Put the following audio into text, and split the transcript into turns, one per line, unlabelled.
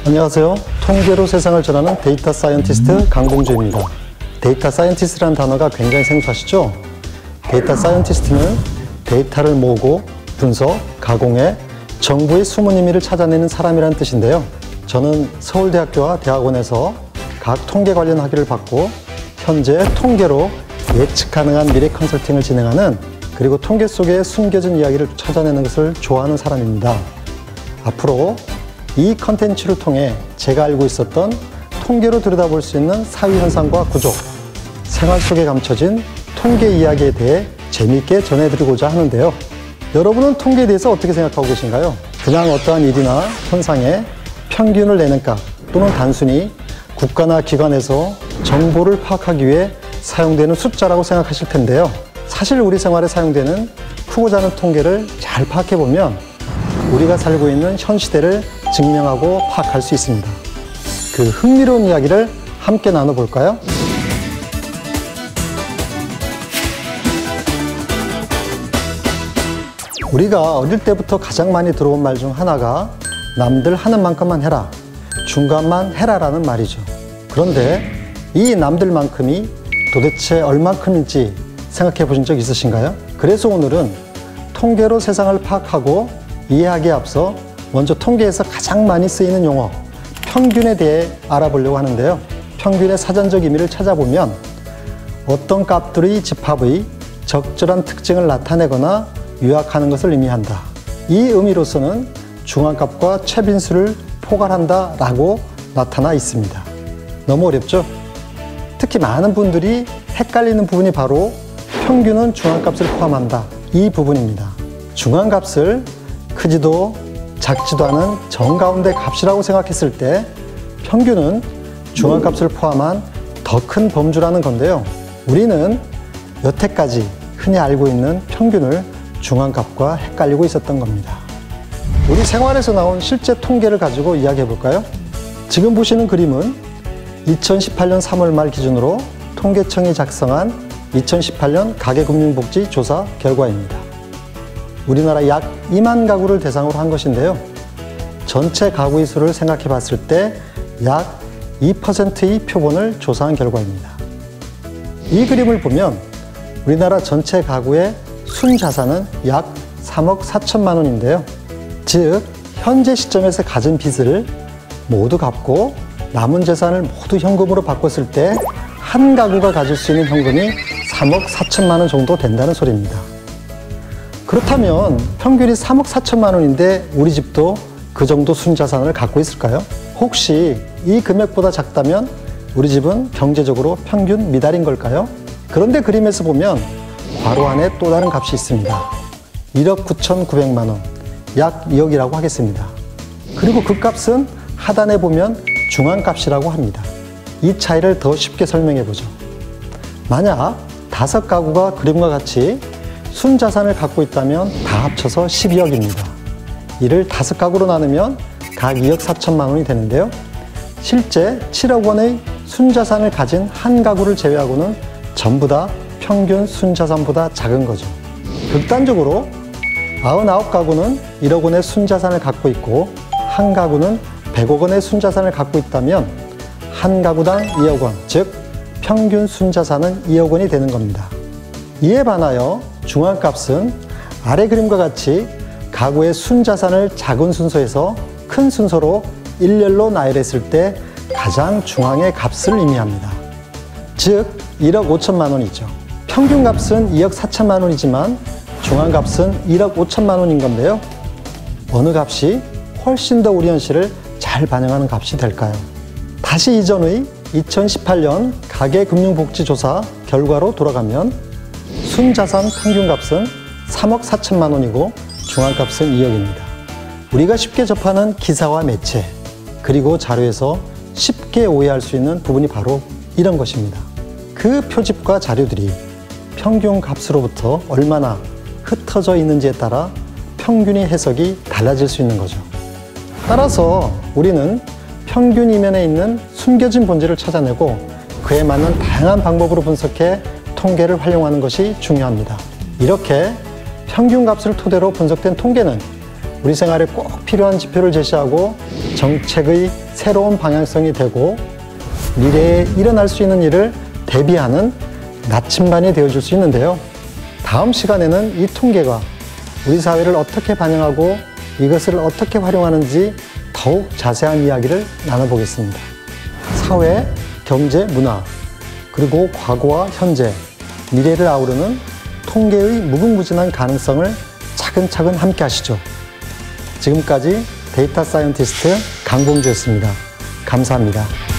안녕하세요. 통계로 세상을 전하는 데이터 사이언티스트 강봉주입니다. 데이터 사이언티스트라는 단어가 굉장히 생소하시죠? 데이터 사이언티스트는 데이터를 모으고 분석, 가공해 정부의 숨은 의미를 찾아내는 사람이라는 뜻인데요. 저는 서울대학교와 대학원에서 각 통계 관련 학위를 받고 현재 통계로 예측 가능한 미래 컨설팅을 진행하는, 그리고 통계 속에 숨겨진 이야기를 찾아내는 것을 좋아하는 사람입니다. 앞으로 이 컨텐츠를 통해 제가 알고 있었던 통계로 들여다볼 수 있는 사회현상과 구조, 생활 속에 감춰진 통계 이야기에 대해 재미있게 전해드리고자 하는데요. 여러분은 통계에 대해서 어떻게 생각하고 계신가요? 그냥 어떠한 일이나 현상에 평균을 내는 값, 또는 단순히 국가나 기관에서 정보를 파악하기 위해 사용되는 숫자라고 생각하실 텐데요. 사실 우리 생활에 사용되는 크고 작은 통계를 잘 파악해보면 우리가 살고 있는 현 시대를 증명하고 파악할 수 있습니다. 그 흥미로운 이야기를 함께 나눠볼까요? 우리가 어릴 때부터 가장 많이 들어온 말 중 하나가 남들 하는 만큼만 해라, 중간만 해라라는 말이죠. 그런데 이 남들만큼이 도대체 얼만큼인지 생각해 보신 적 있으신가요? 그래서 오늘은 통계로 세상을 파악하고 이해하기에 앞서 먼저 통계에서 가장 많이 쓰이는 용어, 평균에 대해 알아보려고 하는데요. 평균의 사전적 의미를 찾아보면 어떤 값들의 집합의 적절한 특징을 나타내거나 요약하는 것을 의미한다. 이 의미로서는 중앙값과 최빈수를 포괄한다 라고 나타나 있습니다. 너무 어렵죠? 특히 많은 분들이 헷갈리는 부분이 바로 평균은 중앙값을 포함한다, 이 부분입니다. 중앙값을 크지도 작지도 않은 정가운데 값이라고 생각했을 때 평균은 중앙값을 포함한 더 큰 범주라는 건데요. 우리는 여태까지 흔히 알고 있는 평균을 중앙값과 헷갈리고 있었던 겁니다. 우리 생활에서 나온 실제 통계를 가지고 이야기해 볼까요? 지금 보시는 그림은 2018년 3월 말 기준으로 통계청이 작성한 2018년 가계금융복지조사 결과입니다. 우리나라 약 2만 가구를 대상으로 한 것인데요. 전체 가구의 수를 생각해 봤을 때 약 2%의 표본을 조사한 결과입니다. 이 그림을 보면 우리나라 전체 가구의 순자산은 약 3억 4천만 원인데요. 즉, 현재 시점에서 가진 빚을 모두 갚고 남은 재산을 모두 현금으로 바꿨을 때 한 가구가 가질 수 있는 현금이 3억 4천만 원 정도 된다는 소리입니다. 그렇다면 평균이 3억 4천만 원인데 우리 집도 그 정도 순자산을 갖고 있을까요? 혹시 이 금액보다 작다면 우리 집은 경제적으로 평균 미달인 걸까요? 그런데 그림에서 보면 괄호 안에 또 다른 값이 있습니다. 1억 9,900만 원, 약 2억이라고 하겠습니다. 그리고 그 값은 하단에 보면 중앙값이라고 합니다. 이 차이를 더 쉽게 설명해 보죠. 만약 5가구가 그림과 같이 순자산을 갖고 있다면 다 합쳐서 12억입니다. 이를 5가구로 나누면 각 2억 4천만 원이 되는데요. 실제 7억 원의 순자산을 가진 한 가구를 제외하고는 전부 다 평균 순자산보다 작은 거죠. 극단적으로 99가구는 1억 원의 순자산을 갖고 있고 한 가구는 100억 원의 순자산을 갖고 있다면 한 가구당 2억 원, 즉 평균 순자산은 2억 원이 되는 겁니다. 이에 반하여 중앙값은 아래 그림과 같이 가구의 순자산을 작은 순서에서 큰 순서로 일렬로 나열했을 때 가장 중앙의 값을 의미합니다. 즉 1억 5천만 원이죠. 평균값은 2억 4천만 원이지만 중앙값은 1억 5천만 원인 건데요. 어느 값이 훨씬 더 우리 현실을 잘 반영하는 값이 될까요? 다시 이전의 2018년 가계금융복지조사 결과로 돌아가면 순자산 평균값은 3억 4천만 원이고 중앙값은 2억입니다. 우리가 쉽게 접하는 기사와 매체, 그리고 자료에서 쉽게 오해할 수 있는 부분이 바로 이런 것입니다. 그 표집과 자료들이 평균값으로부터 얼마나 흩어져 있는지에 따라 평균의 해석이 달라질 수 있는 거죠. 따라서 우리는 평균 이면에 있는 숨겨진 본질을 찾아내고 그에 맞는 다양한 방법으로 분석해 통계를 활용하는 것이 중요합니다. 이렇게 평균값을 토대로 분석된 통계는 우리 생활에 꼭 필요한 지표를 제시하고 정책의 새로운 방향성이 되고 미래에 일어날 수 있는 일을 대비하는 나침반이 되어줄 수 있는데요. 다음 시간에는 이 통계가 우리 사회를 어떻게 반영하고 이것을 어떻게 활용하는지 더욱 자세한 이야기를 나눠보겠습니다. 사회, 경제, 문화, 그리고 과거와 현재, 미래를 아우르는 통계의 무궁무진한 가능성을 차근차근 함께 하시죠. 지금까지 데이터 사이언티스트 강봉주였습니다. 감사합니다.